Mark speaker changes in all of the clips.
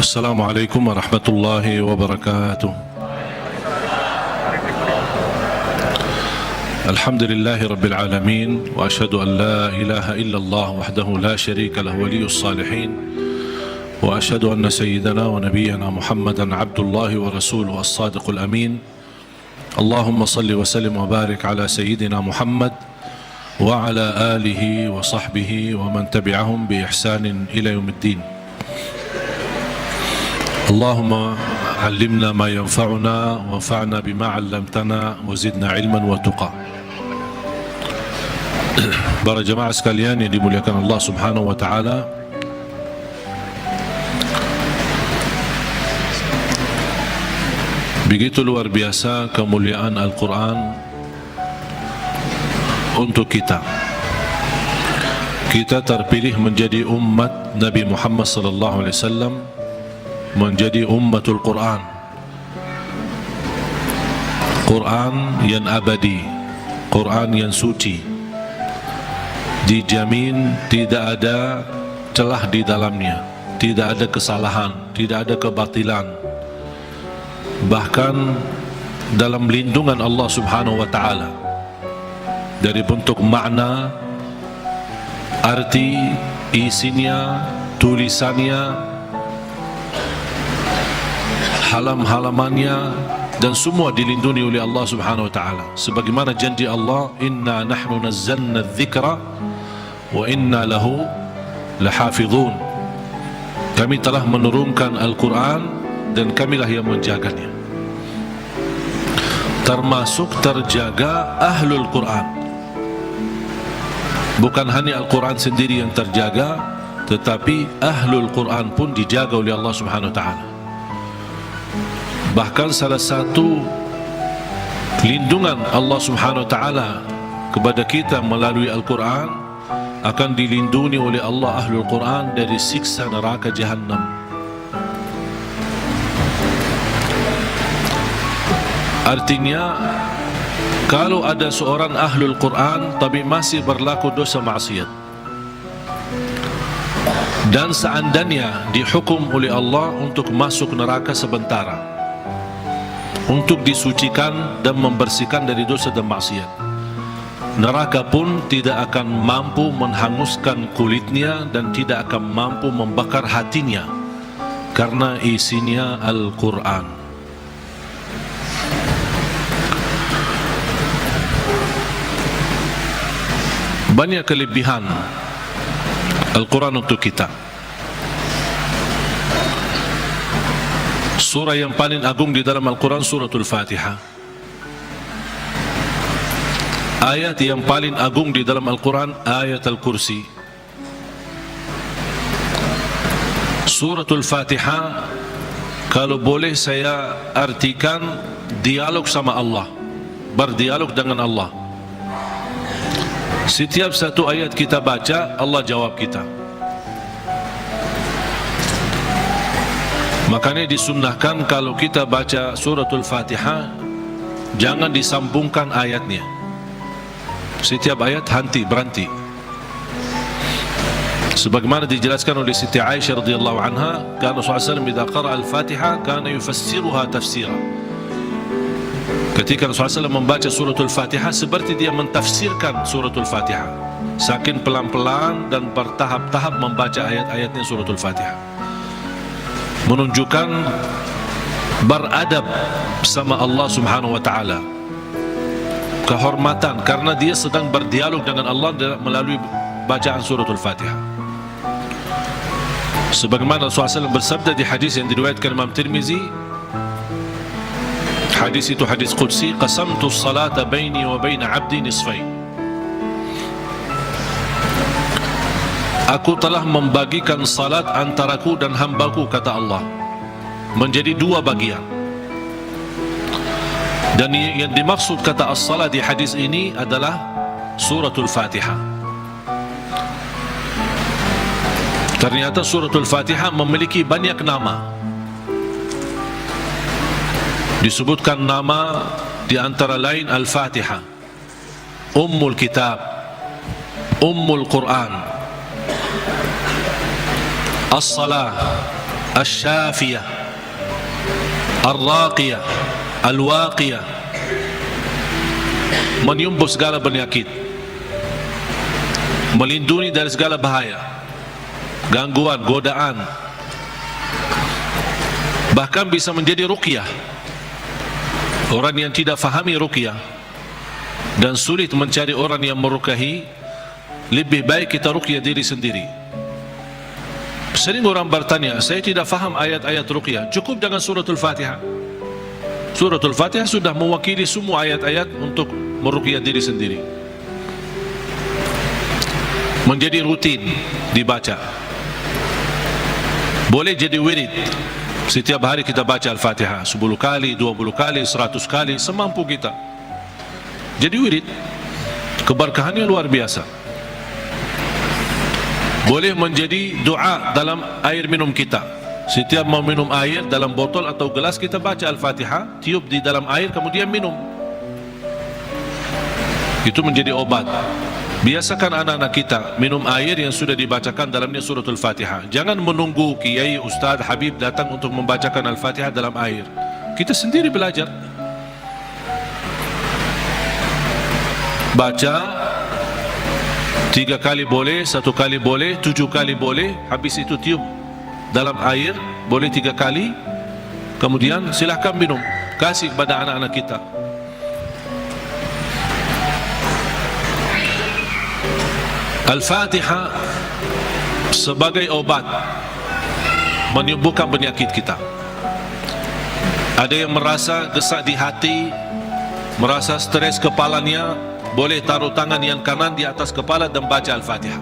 Speaker 1: السلام عليكم ورحمة الله وبركاته. الحمد لله رب العالمين، وأشهد أن لا إله إلا الله وحده لا شريك له ولي الصالحين، وأشهد أن سيدنا ونبينا محمدا عبد الله ورسوله الصادق الأمين. اللهم صل وسلم وبارك على سيدنا محمد وعلى آله وصحبه ومن تبعهم بإحسان إلى يوم الدين. اللهم علمنا ما ينفعنا وانفعنا بما علمتنا وزدنا علما وتقى. Para jemaah sekalian yang dimuliakan Allah Subhanahu wa taala, begitu luar biasa kemuliaan Al-Quran untuk kita. Kita terpilih menjadi umat Nabi Muhammad sallallahu alaihi wasallam, menjadi ummatul Quran. Quran yang abadi, Quran yang suci, dijamin tidak ada celah di dalamnya, tidak ada kesalahan, tidak ada kebatilan. Bahkan dalam lindungan Allah Subhanahu wa taala dari bentuk makna, arti, isinya, tulisannya, halam-halamannya, dan semua dilindungi oleh Allah Subhanahu wa taala. Sebagaimana janji Allah, inna nahnu nazzalna dzikra wa inna lahu lahafizun. Kami telah menurunkan Al-Quran dan kamilah yang menjaganya. Termasuk terjaga ahlul Quran. Bukan hanya Al-Quran sendiri yang terjaga, tetapi ahlul Quran pun dijaga oleh Allah Subhanahu wa taala. Bahkan salah satu lindungan Allah Subhanahu wa taala kepada kita melalui Al-Quran, akan dilindungi oleh Allah ahlul Quran dari siksa neraka Jahannam. Artinya, kalau ada seorang ahlul Quran tapi masih berlaku dosa maksiat, dan seandainya dihukum oleh Allah untuk masuk neraka sementara, untuk disucikan dan membersihkan dari dosa dan maksiat, neraka pun tidak akan mampu menghanguskan kulitnya dan tidak akan mampu membakar hatinya, karena isinya Al-Quran. Banyak kelebihan Al-Quran untuk kita. Surah yang paling agung di dalam Al-Quran Suratul Fatihah. Ayat yang paling agung di dalam Al-Quran ayat Al-Kursi. Suratul Fatihah, kalau boleh saya artikan, dialog sama Allah, berdialog dengan Allah. Setiap satu ayat kita baca, Allah jawab kita. Makanya disunnahkan kalau kita baca suratul Fatihah, jangan disambungkan ayatnya. Setiap ayat berhenti. Sebagaimana dijelaskan oleh Siti Aisyah radhiyallahu anha, kana Rasulullah SAW idza qara'a al-Fatihah kana yufassiruha tafsira. Ketika Rasulullah SAW membaca suratul Fatihah, seperti dia mentafsirkan suratul Fatihah, saking pelan-pelan dan bertahap-tahap membaca ayat-ayatnya suratul Fatihah, menunjukkan beradab sama Allah Subhanahu wa taala, kehormatan, karena dia sedang berdialog dengan Allah melalui bacaan suratul Fatihah. Sebagaimana Rasulullah SAW bersabda di hadis yang diriwayatkan Imam Tirmizi, hadis itu hadis qudsi, qasamtu salata baini wa baina abdi nisfain. Aku telah membagikan salat antaraku dan hambaku, kata Allah, menjadi dua bagian. Dan yang dimaksud kata as-salat di hadis ini adalah suratul Fatihah. Ternyata suratul Fatihah memiliki banyak nama. Disebutkan nama di antara lain Al-Fatihah, Ummul Kitab, Ummul Quran, As-Salah, Asy-Syafiyah, Ar-Raqiyah, Al-Waqiyah, menyembuh segala penyakit, melindungi dari segala bahaya, gangguan, godaan, bahkan bisa menjadi ruqyah. Orang yang tidak fahami ruqyah dan sulit mencari orang yang meruqyahi, lebih baik kita ruqyah diri sendiri. Sering orang bertanya, saya tidak faham ayat-ayat ruqyah, cukup dengan suratul Fatihah. Suratul Fatihah sudah mewakili semua ayat-ayat untuk meruqyah diri sendiri, menjadi rutin dibaca. Boleh jadi wirid, setiap hari kita baca Al-Fatihah 10 kali, 20 kali, 100 kali, semampu kita. Jadi wirid, keberkahannya luar biasa. Boleh menjadi doa dalam air minum kita. Setiap mau minum air dalam botol atau gelas, kita baca Al-Fatihah, tiup di dalam air, kemudian minum. Itu menjadi obat. Biasakan anak-anak kita minum air yang sudah dibacakan dalamnya suratul Fatihah. Jangan menunggu kiai, ustaz, habib datang untuk membacakan Al-Fatihah dalam air. Kita sendiri belajar. Baca 3 kali boleh, 1 kali boleh, 7 kali boleh. Habis itu tiup dalam air, boleh 3 kali. Kemudian silahkan minum. Kasih kepada anak-anak kita. Al-Fatihah sebagai obat menyembuhkan penyakit kita. Ada yang merasa gesak di hati, merasa stres kepalanya, boleh taruh tangan yang kanan di atas kepala dan baca Al-Fatihah.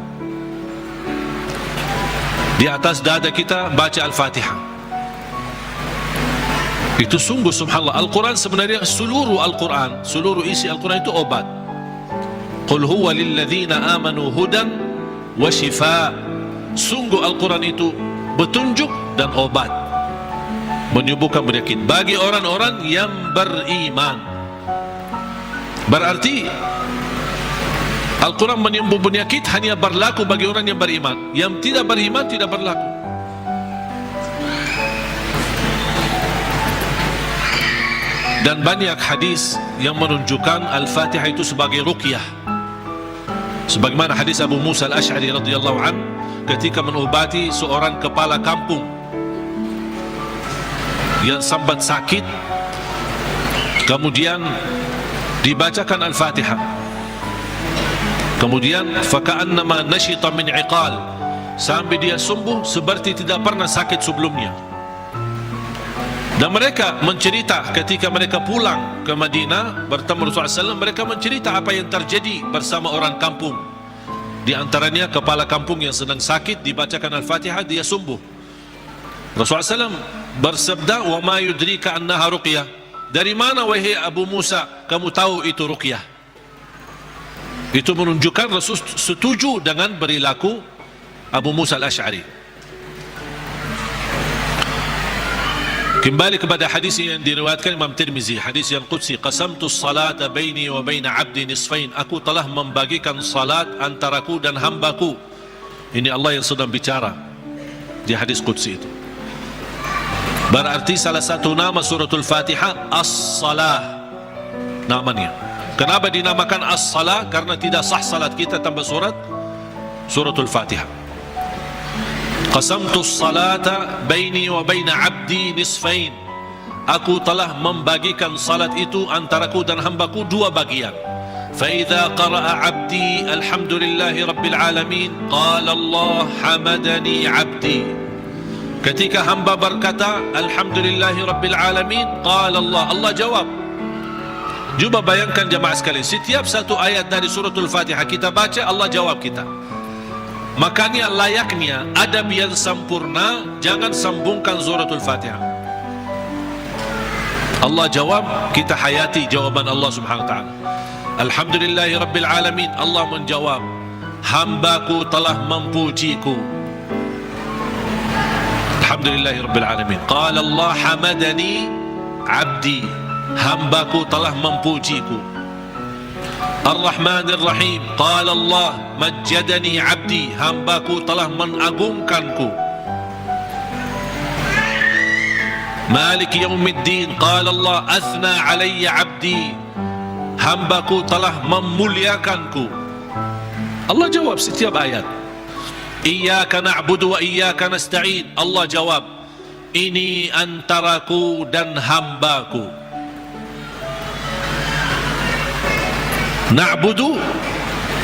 Speaker 1: Di atas dada kita baca Al-Fatihah. Itu sungguh subhanallah. Al-Quran sebenarnya seluruh Al-Quran, seluruh isi Al-Quran itu obat. Qul huwa lilladzina amanu hudan wa shifa. Sungguh Al-Quran itu petunjuk dan obat, menyembuhkan penyakit bagi orang-orang yang beriman. Berarti Al-Quran menyembuh penyakit hanya berlaku bagi orang yang beriman. Yang tidak beriman tidak berlaku. Dan banyak hadis yang menunjukkan Al-Fatihah itu sebagai ruqyah. Sebagaimana hadis Abu Musa Al-Ash'ari radhiyallahu an ketika mengobati seorang kepala kampung yang sambat sakit, kemudian dibacakan Al-Fatihah, kemudian faka'annama nashita min iqal, sampai dia sembuh seperti tidak pernah sakit sebelumnya. Dan mereka mencerita ketika mereka pulang ke Madinah bertemu Rasulullah SAW, mereka mencerita apa yang terjadi bersama orang kampung. Di antaranya kepala kampung yang sedang sakit, dibacakan Al-Fatihah, dia sembuh. Rasulullah SAW bersabda, wa ma yudrika annaha ruqyah. Dari mana wahai Abu Musa kamu tahu itu ruqyah? Itu menunjukkan Rasul setuju dengan perilaku Abu Musa Al-Ash'ari. Kembali kepada hadis yang diriwayatkan Imam Tirmizi, hadis yang qudsi, qasamtu salata baini wa baina abdi nisfain. Aku telah membagikan salat antaraku dan hambaku. Ini Allah yang sedang bicara di hadis qudsi itu. Berarti salah satu nama suratul Fatihah As-Salah namanya. Kenapa dinamakan As-Salah? Karena tidak sah salat kita tanpa suratul Fatihah. Qasamtu salata baini wa baina abdi nisfain. Aku telah membagikan salat itu antaraku dan hambaku 2 bagian. Fa idza qara'a abdi alhamdulillahi rabbil alamin qala Allah hamadani abdi. Ketika hamba berkata alhamdulillahi rabbil alamin qala Allah, Allah jawab. Cuba bayangkan jemaah sekalian, setiap satu ayat dari suratul Fatihah kita baca, Allah jawab kita. Makanya layaknya adab yang sempurna, jangan sambungkan suratul Fatihah. Allah jawab, kita hayati jawaban Allah subhanahu wa ta'ala. Alhamdulillahi rabbil alamin. Allah menjawab, hambaku telah memujiku. Alhamdulillahi rabbil alamin. Qala Allah hamadani abdi. Hambaku telah memujiku. Ar-Rahman Ar-Rahim. Qala Allah majjadani abdi. Hambaku telah mengagungkanku. Malik yaumiddin. Qala Allah, athna alayya abdi, hambaku telah memuliakanku. Allah jawab setiap ayat. Iyyaka na'budu wa iyyaka nasta'in. Allah jawab, ini antaraku dan hambaku. Na'budu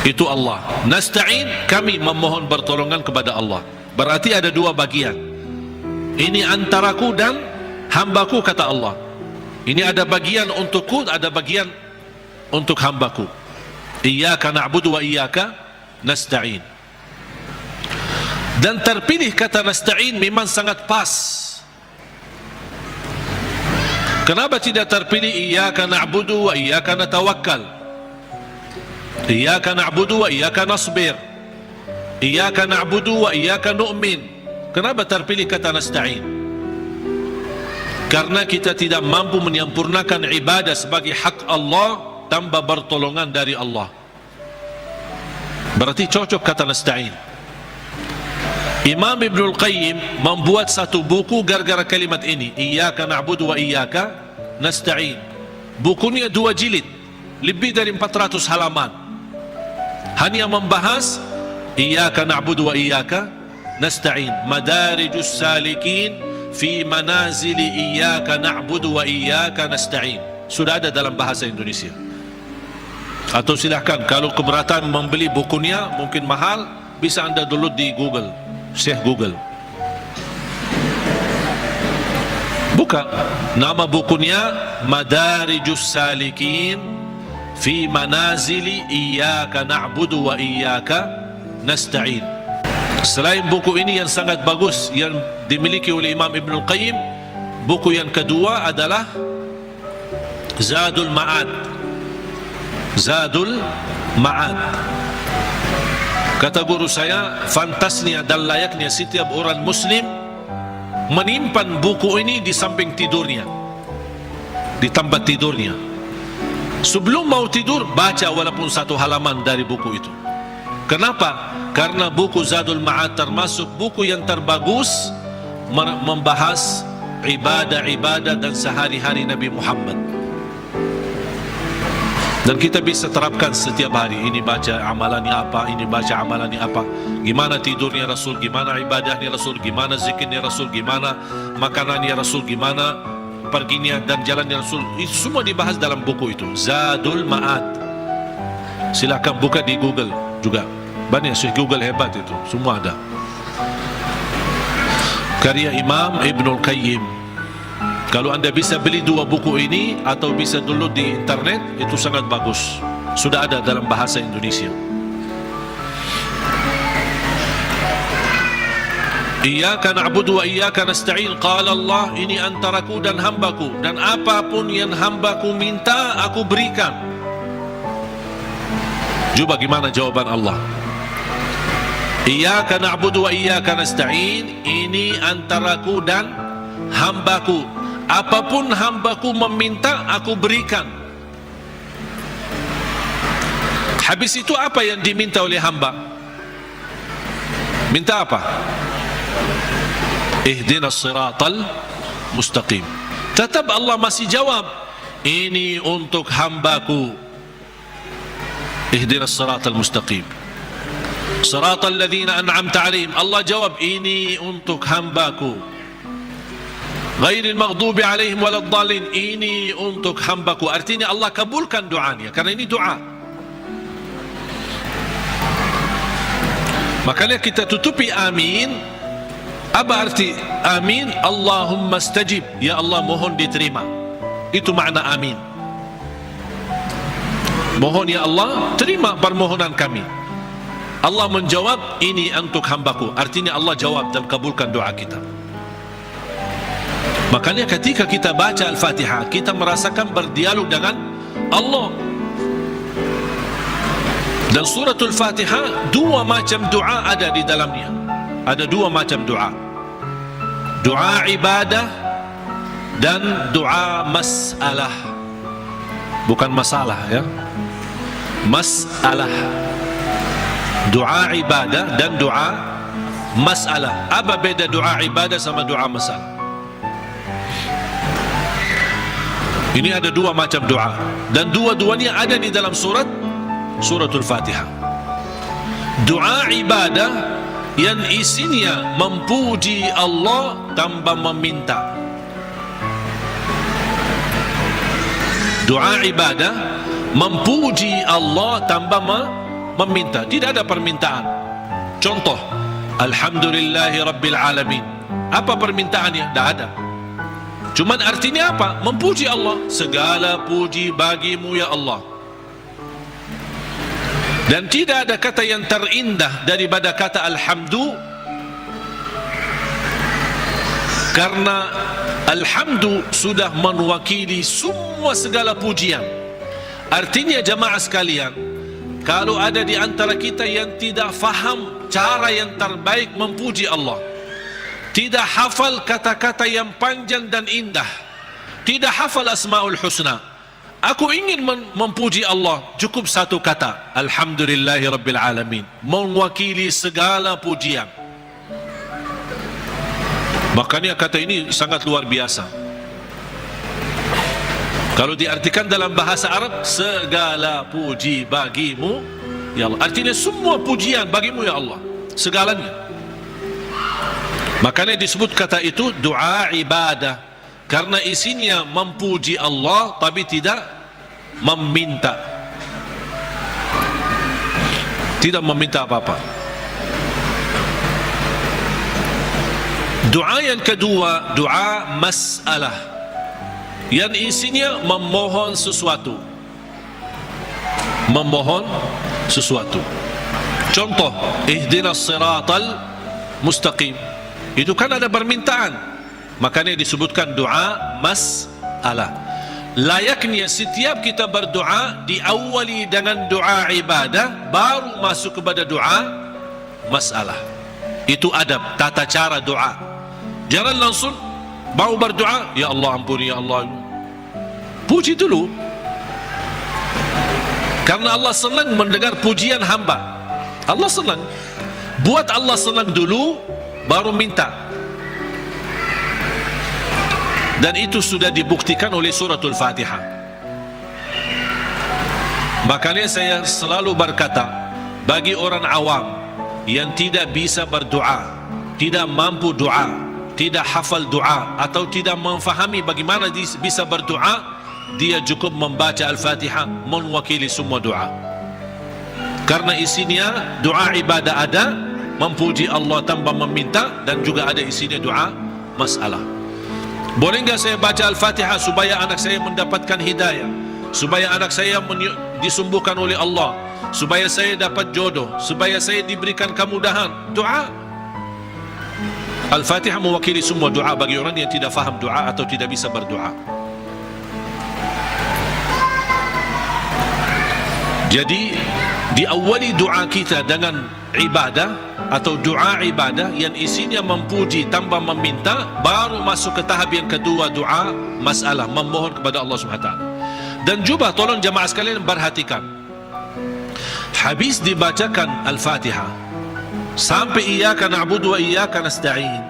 Speaker 1: itu Allah, nasta'in kami memohon pertolongan kepada Allah. Berarti ada dua bagian. Ini antaraku dan hambaku, kata Allah. Ini ada bagian untukku, ada bagian untuk hambaku. Iyyaka na'budu wa iyyaka nasta'in. Dan terpilih kata nasta'in memang sangat pas. Kenapa tidak terpilih iyyaka na'budu wa iyyaka natawakkal? Iyyaka na'budu wa iyyaka nasbir. Iyyaka na'budu wa iyyaka nu'min. Kenapa terpilih kata nasta'in? Karena kita tidak mampu menyempurnakan ibadah sebagai hak Allah tanpa pertolongan dari Allah. Berarti cocok kata nasta'in. Imam Ibnul Qayyim membuat satu buku gara-gara kalimat ini, Iyyaka na'budu wa iyyaka nasta'in. Bukunya 2 jilid, lebih dari 400 halaman, hanya membahas Iyyaka na'budu wa iyyaka nasta'in. Madarijus salikin fi manazili iyyaka na'budu wa iyyaka nasta'in. Sudah ada dalam bahasa Indonesia. Atau silahkan, kalau keberatan membeli bukunya mungkin mahal, bisa anda download di Google, Syekh Google. Buka nama bukunya Madarijus salikin fi manazili iyyaka na'budu wa iyyaka nasta'in. Selain buku ini yang sangat bagus yang dimiliki oleh Imam Ibnul Qayyim, buku yang kedua adalah Zadul Ma'ad. Zadul Ma'ad. Kata guru saya, fantasnya dan layaknya setiap orang muslim menyimpan buku ini di samping tidurnya, di tempat tidurnya. Sebelum mau tidur, baca walaupun 1 halaman dari buku itu. Kenapa? Karena buku Zadul Ma'ad termasuk buku yang terbagus membahas ibadah-ibadah dan sehari-hari Nabi Muhammad. Dan kita bisa terapkan setiap hari. Ini baca amalannya apa, ini baca amalannya apa, gimana tidurnya Rasul, gimana ibadahnya Rasul, gimana zikirnya Rasul, gimana makanannya Rasul, gimana perginya dan jalannya Rasul. Itu semua dibahas dalam buku itu, Zadul Ma'ad. Silakan buka di Google juga. Banyak Syekh Google hebat itu, semua ada. Karya Imam Ibnul Qayyim. Kalau anda bisa beli 2 buku ini atau bisa download di internet, itu sangat bagus. Sudah ada dalam bahasa Indonesia. Iyyaka na'budu wa iyyaka nasta'in. Qala Allah, ini antaraku dan hambaku, dan apapun yang hambaku minta aku berikan. Coba gimana jawaban Allah? Iyyaka na'budu wa iyyaka nasta'in, ini antaraku dan hambaku, apapun hambaku meminta aku berikan. Habis itu apa yang diminta oleh hamba? Minta apa? Ihdinas siratal mustaqim. Tetap Allah masih jawab, ini untuk hambaku. Ihdinas siratal mustaqim, siratal ladzina an'amta 'alaihim. Allah jawab, ini untuk hambaku. Ghairil maghdubi 'alaihim waladdallin, ini untuk hambaku. Artinya Allah kabulkan doanya, karena ini doa. Makanya kita tutupi amin. Apa arti amin? Allahumma stajib, ya Allah mohon diterima. Itu makna amin. Mohon ya Allah, terima permohonan kami. Allah menjawab, ini untuk hambaku. Artinya Allah jawab dan kabulkan doa kita. Makanya ketika kita baca Al-Fatihah, kita merasakan berdialog dengan Allah. Dan suratul Fatihah 2 macam doa ada di dalamnya. Ada 2 macam doa. Doa ibadah dan doa masalah. Bukan masalah ya, masalah. Doa ibadah dan doa masalah. Apa beda doa ibadah sama doa masalah? Ini ada dua macam doa, dan dua-duanya ada di dalam suratul Fatihah. Doa ibadah yang isinya memuji Allah tanpa meminta. Doa ibadah memuji Allah tanpa meminta, tidak ada permintaan. Contoh, Alhamdulillahi Rabbil Alamin. Apa permintaannya? Tidak ada. Cuman artinya apa? Memuji Allah. Segala puji bagimu ya Allah. Dan tidak ada kata yang terindah daripada kata Alhamdu, karena Alhamdu sudah mewakili semua segala pujian. Artinya jamaah sekalian, kalau ada di antara kita yang tidak faham cara yang terbaik memuji Allah, tidak hafal kata-kata yang panjang dan indah, tidak hafal Asmaul Husna, aku ingin memuji Allah, cukup satu kata, Alhamdulillahi Rabbil Alamin, mewakili segala pujian. Makanya kata ini sangat luar biasa. Kalau diartikan dalam bahasa Arab, segala puji bagimu ya Allah, artinya semua pujian bagimu ya Allah, segalanya. Makanya disebut kata itu doa ibadah, karena isinya memuji Allah tapi tidak meminta, tidak meminta apa-apa. Doa yang kedua, doa masalah, yang isinya memohon sesuatu. Memohon sesuatu. Contoh, ihdinas siratal mustaqim. Itu kan ada permintaan, makanya disebutkan doa masalah. Layaknya setiap kita berdoa diawali dengan doa ibadah, baru masuk kepada doa masalah. Itu adab, tata cara doa. Jangan langsung baru berdoa, ya Allah ampuni ya Allah. Puji dulu, karena Allah senang mendengar pujian hamba. Allah senang. Buat Allah senang dulu, baru minta. Dan itu sudah dibuktikan oleh suratul Fatihah. Makanya saya selalu berkata, bagi orang awam yang tidak bisa berdoa, tidak mampu doa, tidak hafal doa, atau tidak memfahami bagaimana bisa berdoa, dia cukup membaca Al-Fatihah, mewakili semua doa. Karena isinya doa ibadah ada, memuji Allah tanpa meminta, dan juga ada isinya doa masalah. Boleh enggak saya baca Al-Fatihah supaya anak saya mendapatkan hidayah, supaya anak saya disembuhkan oleh Allah, supaya saya dapat jodoh, supaya saya diberikan kemudahan? Doa. Al-Fatihah mewakili semua doa bagi orang yang tidak faham doa atau tidak bisa berdoa. Jadi diawali doa kita dengan ibadah atau doa ibadah yang isinya memuji tanpa meminta, baru masuk ke tahap yang kedua, doa masalah, memohon kepada Allah SWT. Dan juga tolong jamaah sekalian perhatikan, habis dibacakan Al-Fatihah sampai iyyaka na'budu wa iyyaka nasta'in,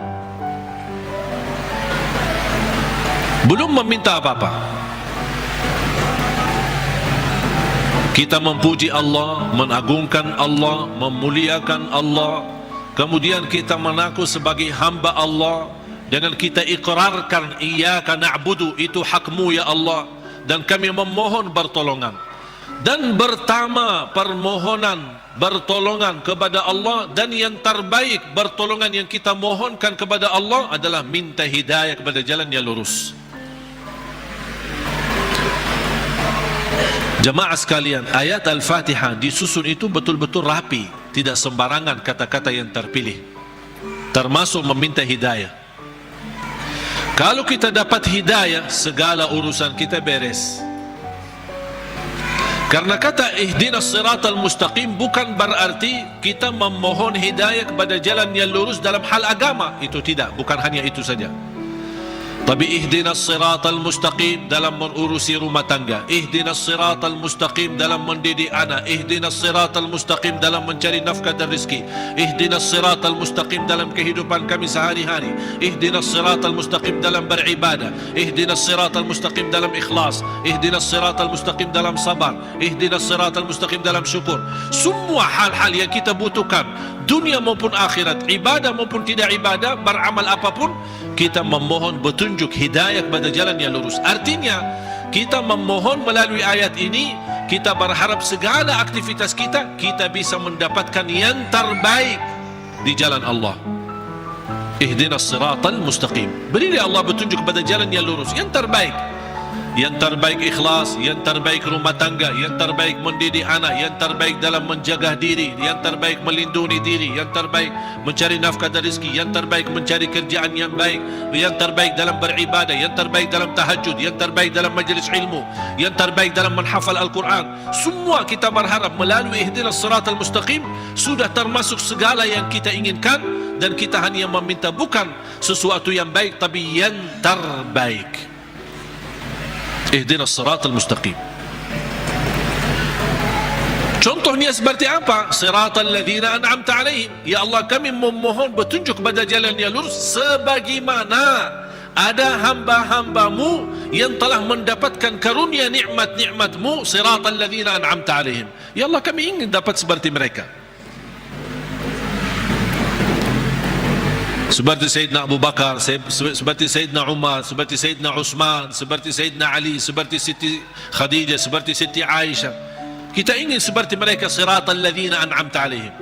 Speaker 1: belum meminta apa-apa. Kita memuji Allah, mengagungkan Allah, memuliakan Allah, kemudian kita mengaku sebagai hamba Allah, dengan kita ikrarkan iyyaka na'budu, itu hakmu ya Allah, dan kami memohon pertolongan. Dan pertama permohonan bertolongan kepada Allah, dan yang terbaik pertolongan yang kita mohonkan kepada Allah adalah minta hidayah kepada jalan yang lurus. Jamaah sekalian, ayat Al-Fatihah disusun itu betul-betul rapi, tidak sembarangan kata-kata yang terpilih, termasuk meminta hidayah. Kalau kita dapat hidayah, segala urusan kita beres. Karena kata ihdinas siratal mustaqim bukan berarti kita memohon hidayah kepada jalan yang lurus dalam hal agama, itu tidak, bukan hanya itu saja. Tapi ihdinas siratal mustaqim dalam mengurusi rumah tangga, ihdinas siratal mustaqim dalam mendidik anak, ihdinas siratal mustaqim dalam mencari nafkah dan rezeki, ihdinas siratal mustaqim dalam kehidupan kami sehari-hari, ihdinas siratal mustaqim dalam beribadah, ihdinas siratal mustaqim dalam ikhlas, ihdinas siratal mustaqim dalam sabar, ihdinas siratal mustaqim dalam syukur. Semua hal-hal yang kita butuhkan, dunia maupun akhirat, ibadah maupun tidak ibadah, beramal apapun, kita memohon petunjuk hidayah kepada jalan yang lurus. Artinya kita memohon melalui ayat ini, kita berharap segala aktivitas kita bisa mendapatkan yang terbaik di jalan Allah. Ihdinas siratal mustaqim, berilah Allah petunjuk kepada jalan yang lurus, yang terbaik. Yang terbaik ikhlas, yang terbaik rumah tangga, yang terbaik mendidik anak, yang terbaik dalam menjaga diri, yang terbaik melindungi diri, yang terbaik mencari nafkah dan rezeki, yang terbaik mencari kerjaan yang baik, yang terbaik dalam beribadah, yang terbaik dalam tahajud, yang terbaik dalam majlis ilmu, yang terbaik dalam menghafal Al-Quran. Semua kita berharap melalui ihdinas siratal mustaqim sudah termasuk segala yang kita inginkan, dan kita hanya meminta bukan sesuatu yang baik tapi yang terbaik. Ihdinas siratal mustaqim. Contohnya seperti apa? Siratal ladzina an'amta alaihim. Ya Allah, kami memohon petunjuk kepada jalan yang lurus sebagaimana ada hamba-hambamu yang telah mendapatkan karunia nikmat-nikmatmu. Siratal ladzina an'amta alaihim. Ya Allah, kami ingin dapat seperti mereka. Seperti Sayyidina Abu Bakar, seperti Sayyidina Umar, seperti Sayyidina Utsman, seperti Sayyidina Ali, seperti Siti Khadijah, seperti Siti Aisyah. Kita ingin seperti mereka, siratal ladzina an'amta alaihim.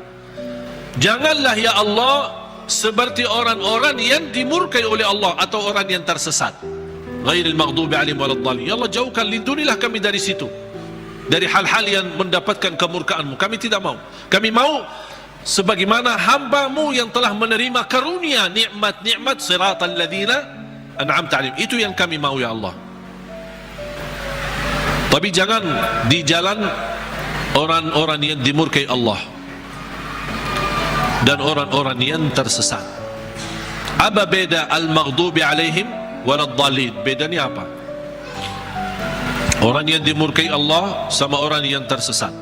Speaker 1: Janganlah ya Allah seperti orang-orang yang dimurkai oleh Allah atau orang yang tersesat. Ghairil maghdubi alaihim waladdallin. Ya Allah, jauhkan, lindungilah kami dari situ, dari hal-hal yang mendapatkan kemurkaan-Mu. Kami tidak mau. Kami mau sebagaimana hamba-Mu yang telah menerima karunia nikmat-nikmat, siratal ladzina an'amta alaihim. Itu yang kami mau ya Allah. Tapi jangan di jalan orang-orang yang dimurkai Allah dan orang-orang yang tersesat. Apa beda al-maghdubi alaihim waladdallin? Bedanya apa? Orang yang dimurkai Allah sama orang yang tersesat.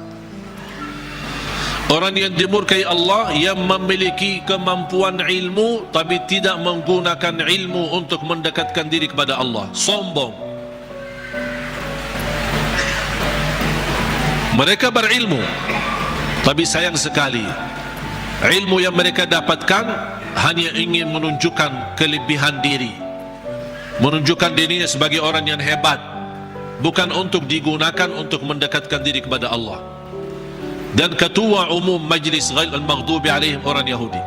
Speaker 1: Orang yang dimurkai Allah yang memiliki kemampuan ilmu tapi tidak menggunakan ilmu untuk mendekatkan diri kepada Allah, sombong. Mereka berilmu tapi sayang sekali ilmu yang mereka dapatkan hanya ingin menunjukkan kelebihan diri, menunjukkan dirinya sebagai orang yang hebat, bukan untuk digunakan untuk mendekatkan diri kepada Allah. Dan ketua umum majlis ghail al-maghdubi alaihim orang Yahudi.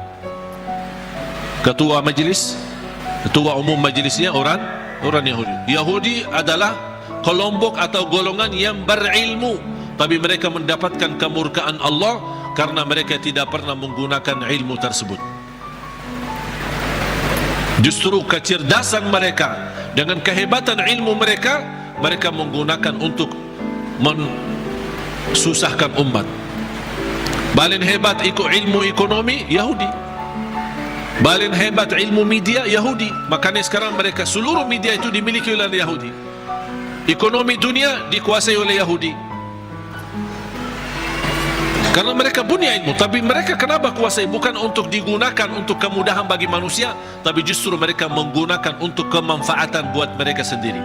Speaker 1: Ketua umum majlisnya orang Yahudi. Yahudi adalah kelompok atau golongan yang berilmu, tapi mereka mendapatkan kemurkaan Allah karena mereka tidak pernah menggunakan ilmu tersebut. Justru kecerdasan mereka dengan kehebatan ilmu mereka, mereka menggunakan untuk mensusahkan umat. Paling hebat ikut ilmu ekonomi Yahudi, paling hebat ilmu media Yahudi. Makanya sekarang mereka seluruh media itu dimiliki oleh Yahudi. Ekonomi dunia dikuasai oleh Yahudi karena mereka punya ilmu. Tapi mereka kenapa kuasai? Bukan untuk digunakan untuk kemudahan bagi manusia, tapi justru mereka menggunakan untuk kemanfaatan buat mereka sendiri.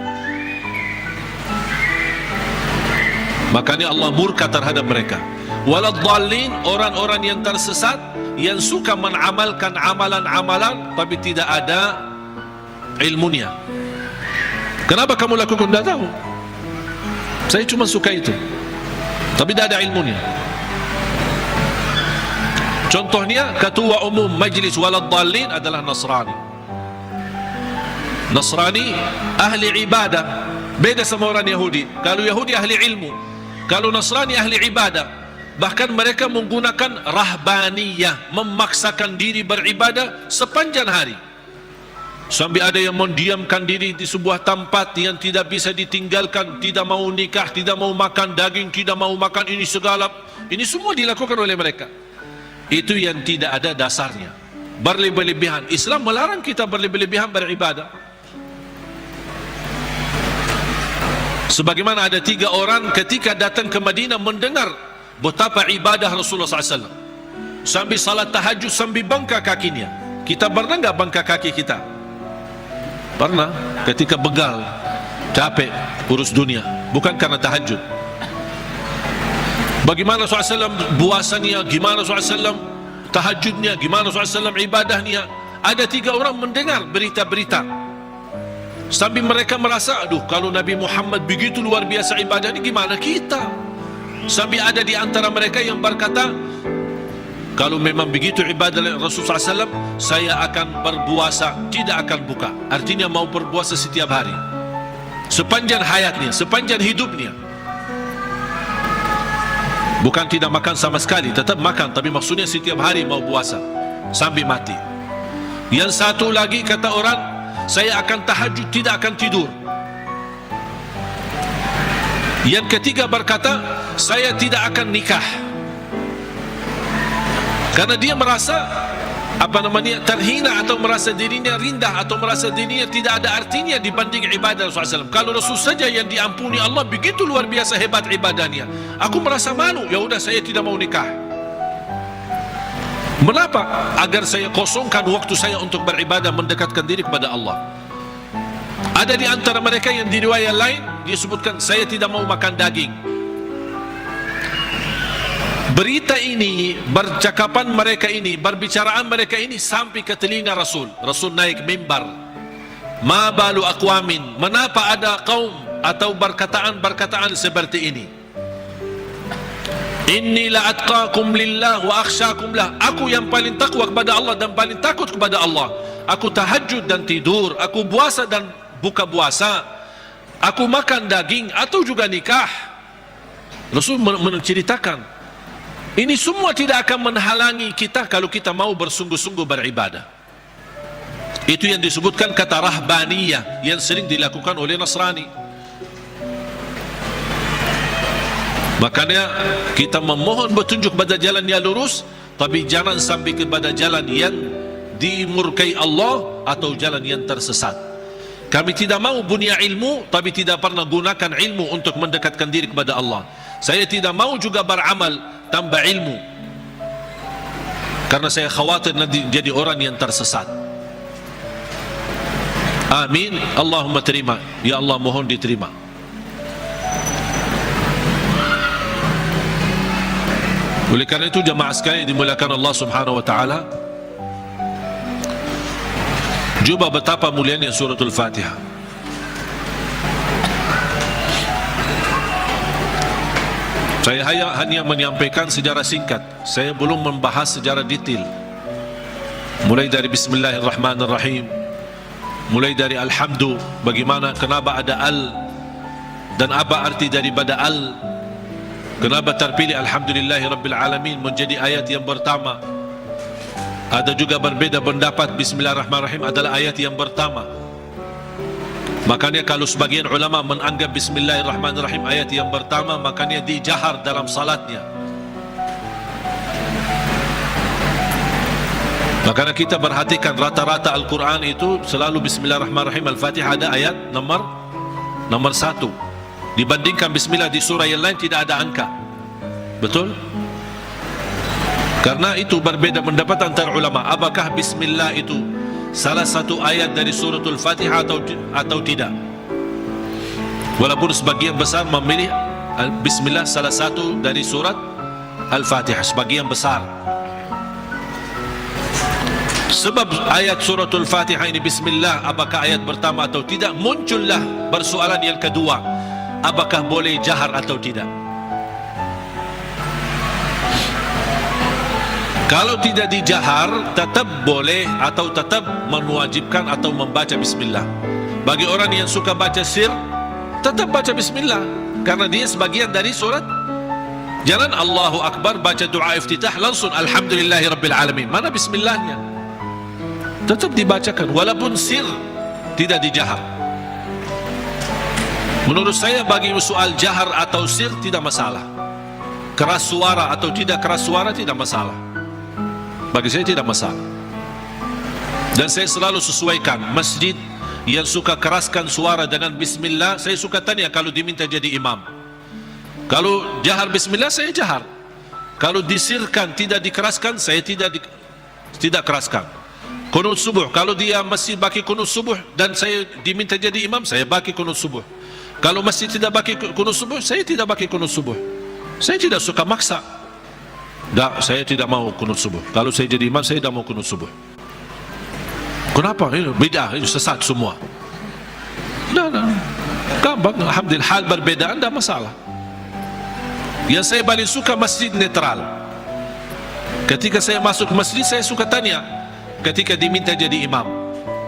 Speaker 1: Makanya Allah murka terhadap mereka. Waladdallin, orang-orang yang tersesat, yang suka mengamalkan amalan-amalan tapi tidak ada ilmunya. Kenapa kamu lakukan? Tidak tahu. Saya cuma suka itu, tapi tidak ada ilmunya. Contohnya ketua umum majlis waladdallin adalah Nasrani. Nasrani ahli ibadah, beda sama orang Yahudi. Kalau Yahudi ahli ilmu, kalau Nasrani ahli ibadah. Bahkan mereka menggunakan rahbaniyah, memaksakan diri beribadah sepanjang hari, sampai ada yang mendiamkan diri di sebuah tempat yang tidak bisa ditinggalkan, tidak mau nikah, tidak mau makan daging, tidak mau makan ini segala. Ini semua dilakukan oleh mereka. Itu yang tidak ada dasarnya, berlebih-lebihan. Islam melarang kita berlebih-lebihan beribadah. Sebagaimana ada 3 orang ketika datang ke Madinah mendengar betapa ibadah Rasulullah SAW, sambil salat tahajud sambil bangkak kakinya. Kita pernah enggak bangkak kaki kita? Pernah, ketika begal, capek urus dunia, bukan karena tahajud. Bagaimana SAW puasanya, gimana SAW tahajudnya, gimana SAW ibadahnya. Ada 3 orang mendengar berita-berita, sambil mereka merasa, aduh, kalau Nabi Muhammad begitu luar biasa ibadahnya, gimana kita? Sambil ada di antara mereka yang berkata, kalau memang begitu ibadah Rasulullah SAW, saya akan berpuasa, tidak akan buka. Artinya mau berpuasa setiap hari, sepanjang hayatnya, sepanjang hidupnya. Bukan tidak makan sama sekali, tetap makan, tapi maksudnya setiap hari mau puasa sampai mati. Yang satu lagi kata orang, saya akan tahajud, tidak akan tidur. Yang ketiga berkata, saya tidak akan nikah, karena dia merasa terhina, atau merasa dirinya rendah, atau merasa dirinya tidak ada artinya dibanding ibadah Rasulullah SAW. Kalau Rasul saja yang diampuni Allah begitu luar biasa hebat ibadahnya, aku merasa malu, ya udah saya tidak mau nikah. Mengapa? Agar saya kosongkan waktu saya untuk beribadah, mendekatkan diri kepada Allah. Ada di antara mereka yang di riwayat lain disebutkan, saya tidak mau makan daging. Berita ini, percakapan mereka ini, berbicaraan mereka ini sampai ke telinga Rasul. Rasul naik mimbar. Ma balu aqwamin, mengapa ada kaum atau perkataan seperti ini? Inni la atqakum lillah wa akhsyakum lah. Aku yang paling takwa kepada Allah dan paling takut kepada Allah. Aku tahajud dan tidur, aku puasa dan buka puasa, aku makan daging atau juga nikah. Rasul menceritakan, ini semua tidak akan menghalangi kita kalau kita mau bersungguh-sungguh beribadah. Itu yang disebutkan kata rahbaniyah, yang sering dilakukan oleh Nasrani. Makanya kita memohon petunjuk pada jalan yang lurus, tapi jangan sampai kepada jalan yang dimurkai Allah atau jalan yang tersesat. Kami tidak mau punya ilmu tapi tidak pernah gunakan ilmu untuk mendekatkan diri kepada Allah. Saya tidak mau juga beramal tanpa ilmu, karena saya khawatir nanti jadi orang yang tersesat. Amin. Allahumma terima. Ya Allah, mohon diterima. Oleh karena itu jamaah sekalian dimuliakan Allah Subhanahu wa taala, coba betapa mulianya suratul Fatihah. Saya hanya menyampaikan secara singkat, saya belum membahas secara detail. Mulai dari Bismillahirrahmanirrahim, mulai dari Alhamdu, bagaimana, kenapa ada al dan apa arti daripada al, kenapa terpilih Alhamdulillahi Rabbil Alamin menjadi ayat yang pertama. Ada juga berbeda pendapat, Bismillahirrahmanirrahim adalah ayat yang pertama. Makanya kalau sebagian ulama menganggap Bismillahirrahmanirrahim ayat yang pertama, makanya dijahar dalam salatnya. Makanya kita perhatikan rata-rata Al-Quran itu selalu Bismillahirrahmanirrahim. Al-Fatihah ada ayat nomor 1. Dibandingkan Bismillah di surah yang lain tidak ada angka. Betul? Karena itu berbeda pendapat antara ulama, apakah Bismillah itu salah satu ayat dari suratul Fatihah atau tidak. Walaupun sebagian besar memilih Bismillah salah satu dari surat Al-Fatihah, sebagian besar. Sebab ayat suratul Fatihah ini Bismillah, apakah ayat pertama atau tidak, muncullah persoalan yang kedua, apakah boleh jahar atau tidak. Kalau tidak dijahar, tetap boleh atau tetap mewajibkan atau membaca Bismillah. Bagi orang yang suka baca sir, tetap baca Bismillah, karena dia sebagian dari surat. Jangan Allahu Akbar baca doa iftitah langsung Alhamdulillahi Rabbil Alamin, mana Bismillahnya? Tetap dibacakan walaupun sir, tidak dijahar. Menurut saya bagi soal jahar atau sir tidak masalah. Keras suara atau tidak keras suara tidak masalah. Bagi saya tidak masalah. Dan saya selalu sesuaikan masjid yang suka keraskan suara dengan bismillah, saya suka tanya kalau diminta jadi imam. Kalau jahar bismillah, saya jahar. Kalau disirkan, tidak dikeraskan, saya tidak keraskan. Kunut subuh, kalau dia masih baki kunut subuh dan saya diminta jadi imam, saya baki kunut subuh. Kalau masih tidak baki kunut subuh, saya tidak baki kunut subuh. Saya tidak suka maksa. Tak, saya tidak mau kunut subuh. Kalau saya jadi imam, saya tidak mau kunut subuh. Kenapa? Beda, sesat semua. Dah, gampang. Alhamdulillah, hal berbeda, tidak masalah. Yang saya paling suka masjid netral. Ketika saya masuk masjid, saya suka tanya ketika diminta jadi imam,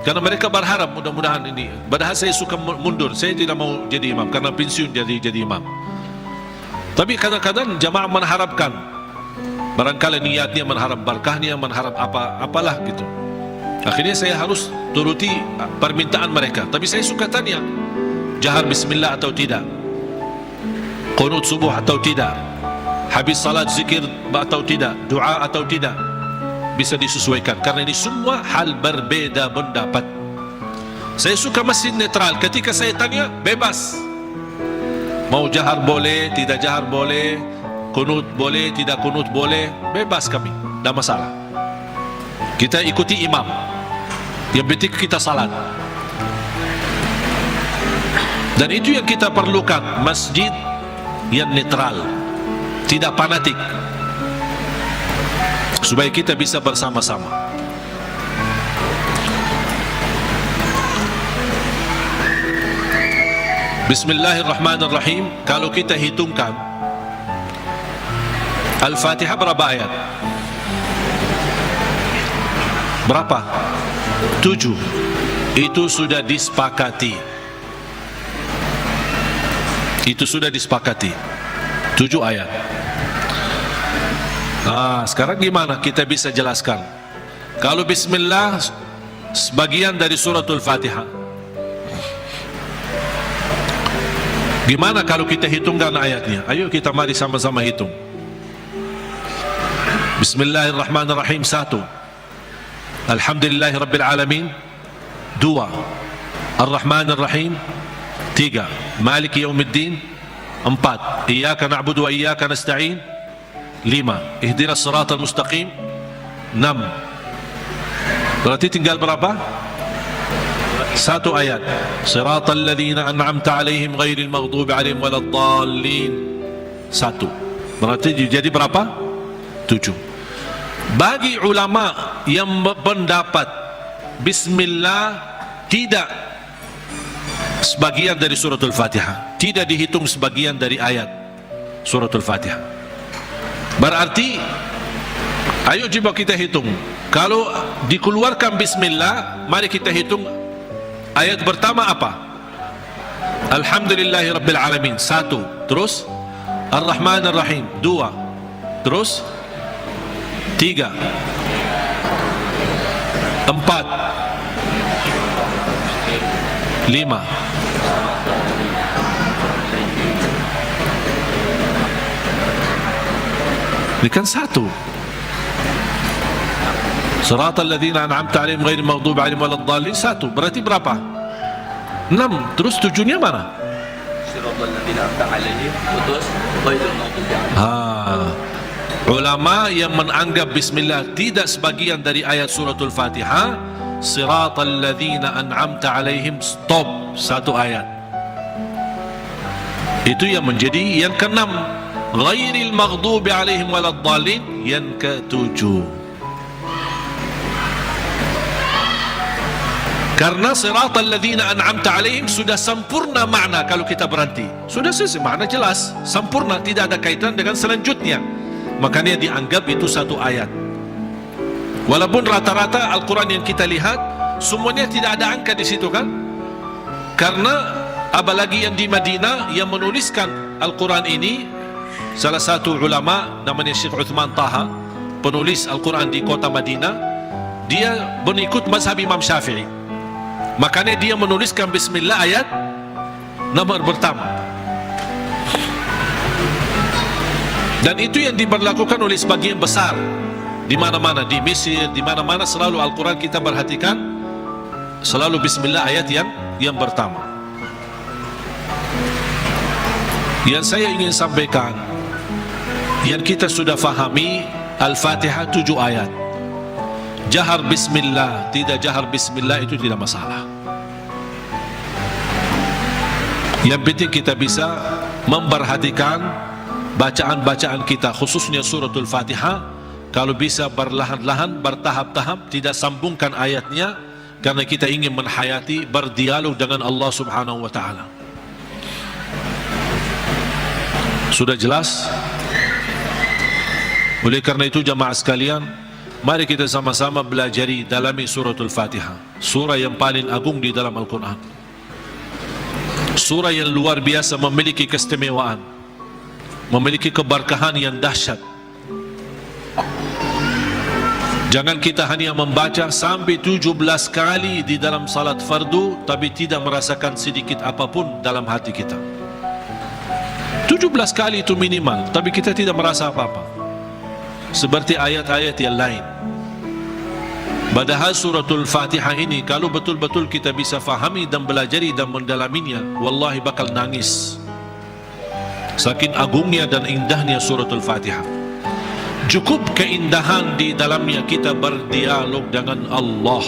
Speaker 1: karena mereka berharap mudah-mudahan ini. Padahal saya suka mundur, saya tidak mau jadi imam karena pensiun jadi imam. Tapi kadang-kadang jamaah mengharapkan, barangkali niatnya mengharap berkahnya, mengharap apalah gitu. Akhirnya saya harus turuti permintaan mereka. Tapi saya suka tanya, jahar bismillah atau tidak, qunut subuh atau tidak, habis salat zikir atau tidak, doa atau tidak, bisa disesuaikan. Karena ini semua hal berbeda pendapat. Saya suka masjid netral. Ketika saya tanya, bebas. Mau jahar boleh, tidak jahar boleh, kunut boleh, tidak kunut boleh, bebas kami, tidak masalah. Kita ikuti imam, yang penting kita salat. Dan itu yang kita perlukan, masjid yang netral, tidak fanatik, supaya kita bisa bersama-sama. Bismillahirrahmanirrahim. Kalau kita hitungkan Al-Fatihah berapa ayat? Berapa? 7. Itu sudah disepakati. Itu sudah disepakati 7 ayat. Sekarang gimana kita bisa jelaskan? Kalau bismillah sebagian dari suratul Fatihah, gimana kalau kita hitungkan ayatnya? Ayo kita mari sama-sama hitung. Bismillahirrahmanirrahim 1, Alhamdulillahirabbil alamin 2, Ar-Rahmanir-Rahim 3, Maliki Yaumiddin 4, Iyyaka na'budu wa iyyaka nasta'in 5, Ihdinas siratal mustaqim 6. Berarti tinggal berapa? 1 ayat. Siratal ladzina an'amta 'alaihim ghairil maghdubi 'alaihim waladdallin. 1. Berarti jadi berapa? 7. Bagi ulama yang berpendapat bismillah tidak sebagian dari suratul Fatihah, tidak dihitung sebagian dari ayat suratul Fatihah, berarti ayo coba kita hitung. Kalau dikeluarkan bismillah, mari kita hitung ayat pertama apa? Alhamdulillahirabbil alamin 1, terus Ar-Rahmanir-Rahim 2, terus 3, 4, 5. Ini kan 1. Siratal ladzina an'amta 'alaihim ghairil maghdubi 'alaihim waladdallin 1. Berarti berapa? 6. Terus 7-nya mana? Siratal ladzina an'amta 'alaihim terus ghairil maghdubi 'alaihim. Ulama yang menganggap bismillah tidak sebagian dari ayat suratul Fatihah, siratal ladzina an'amta 'alaihim, stop 1 ayat. Itu yang menjadi yang ke-6. Ghairil maghdubi 'alaihim waladdallin yang ke-7. Karena siratal ladzina an'amta 'alaihim sudah sempurna makna. Kalau kita berhenti, sudah selesai, makna jelas, sempurna, tidak ada kaitan dengan selanjutnya. Makanya dianggap itu 1 ayat. Walaupun rata-rata Al-Quran yang kita lihat semuanya tidak ada angka di situ kan? Karena apalagi yang di Madinah yang menuliskan Al-Quran ini, salah satu ulama namanya Syekh Uthman Taha, penulis Al-Quran di kota Madinah, dia mengikut mazhab Imam Syafi'i. Makanya dia menuliskan bismillah ayat nomor pertama. Dan itu yang diberlakukan oleh sebagian besar di mana-mana, di Mesir, di mana-mana selalu Al-Quran kita perhatikan selalu bismillah ayat yang pertama. Yang saya ingin sampaikan, yang kita sudah fahami, Al-Fatihah 7 ayat. Jahar bismillah, tidak jahar bismillah itu tidak masalah. Yang penting kita bisa memperhatikan bacaan-bacaan kita, khususnya suratul Fatihah. Kalau bisa berlahan-lahan, bertahap-tahap, tidak sambungkan ayatnya, karena kita ingin menghayati, berdialog dengan Allah Subhanahu wa Ta'ala. Sudah jelas? Oleh karena itu jamaah sekalian, mari kita sama-sama belajari dalami suratul Fatihah, surah yang paling agung di dalam Al-Quran, surah yang luar biasa, memiliki keistimewaan, memiliki keberkahan yang dahsyat. Jangan kita hanya membaca sampai 17 kali di dalam salat fardu, tapi tidak merasakan sedikit apapun dalam hati kita. 17 kali itu minimal, tapi kita tidak merasa apa-apa, seperti ayat-ayat yang lain. Padahal suratul Fatihah ini kalau betul-betul kita bisa fahami dan belajari dan mendalaminya, wallahi bakal nangis, saking agungnya dan indahnya suratul Fatihah. Cukup keindahan di dalamnya kita berdialog dengan Allah.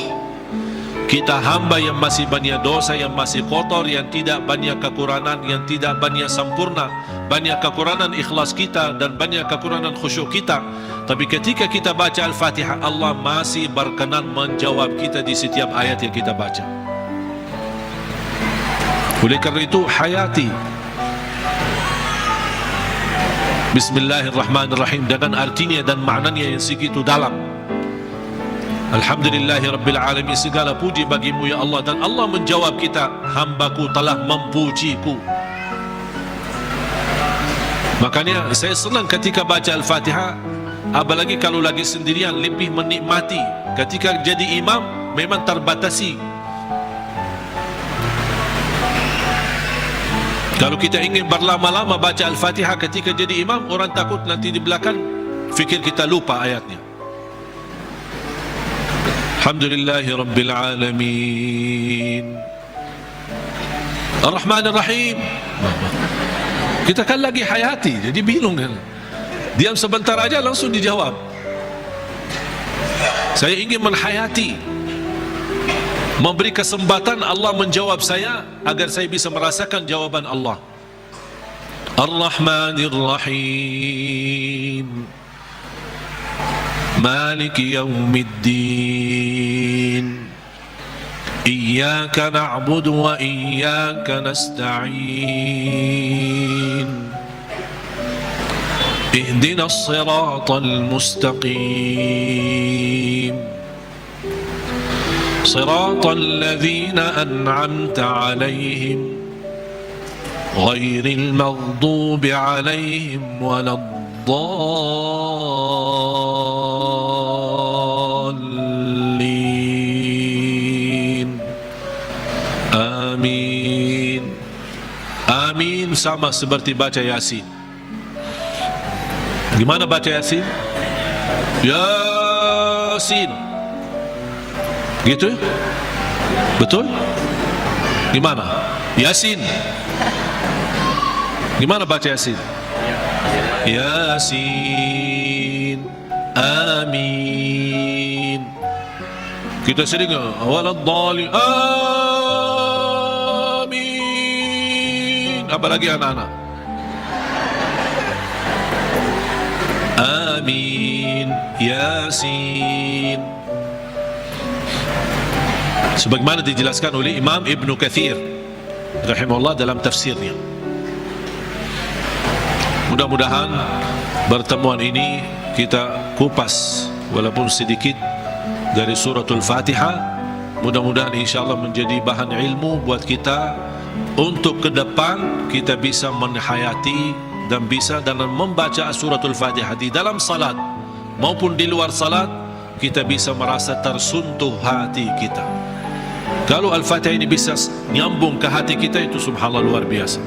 Speaker 1: Kita hamba yang masih banyak dosa, yang masih kotor, yang tidak banyak kekurangan, yang tidak banyak sempurna, banyak kekurangan ikhlas kita dan banyak kekurangan khusyuk kita. Tapi ketika kita baca Al-Fatihah, Allah masih berkenan menjawab kita di setiap ayat yang kita baca. Oleh karena itu hayati Bismillahirrahmanirrahim dengan artinya dan maknanya yang segitu dalam. Alhamdulillahi Rabbil Alamin, segala puji bagimu ya Allah. Dan Allah menjawab kita, hambaku telah memujiku. Makanya saya senang ketika baca Al-Fatihah, apalagi kalau lagi sendirian, lebih menikmati. Ketika jadi imam memang terbatasi. Kalau kita ingin berlama-lama baca Al-Fatihah ketika jadi imam, orang takut nanti di belakang fikir kita lupa ayatnya. Alhamdulillahi Rabbil Alamin, Ar-Rahman Ar-Rahim. Kita kan lagi hayati, jadi bingung kan. Diam sebentar aja langsung dijawab. Saya ingin menghayati, memberi kesempatan Allah menjawab saya agar saya bisa merasakan jawaban Allah. Ar-Rahmanir Rahim, Maliki Yawmiddin, Iyyaka na'budu wa iyyaka nasta'in, Ihdinas siratal mustaqim, Siratal ladzina an'amta 'alaihim, Ghairil maghdubi 'alaihim waladdallin. Amin. Amin sama seperti baca Yasin. Gimana baca Yasin? Yasin. Gitu? Betul? Gimana? Yasin. Gimana baca Yasin? Yasin. Amin. Kita sering waladdallin. Amin. Apalagi anak-anak. Amin. Yasin. Sebagaimana dijelaskan oleh Imam Ibn Kathir rahimahullah dalam tafsirnya. Mudah-mudahan pertemuan ini kita kupas walaupun sedikit dari suratul Fatihah. Mudah-mudahan insyaAllah menjadi bahan ilmu buat kita untuk ke depan kita bisa menghayati dan bisa dalam membaca suratul Fatihah di dalam salat maupun di luar salat, kita bisa merasa tersentuh hati kita. Kalau Al-Fatihah ini bisa nyambung ke hati kita, itu subhanallah luar biasa.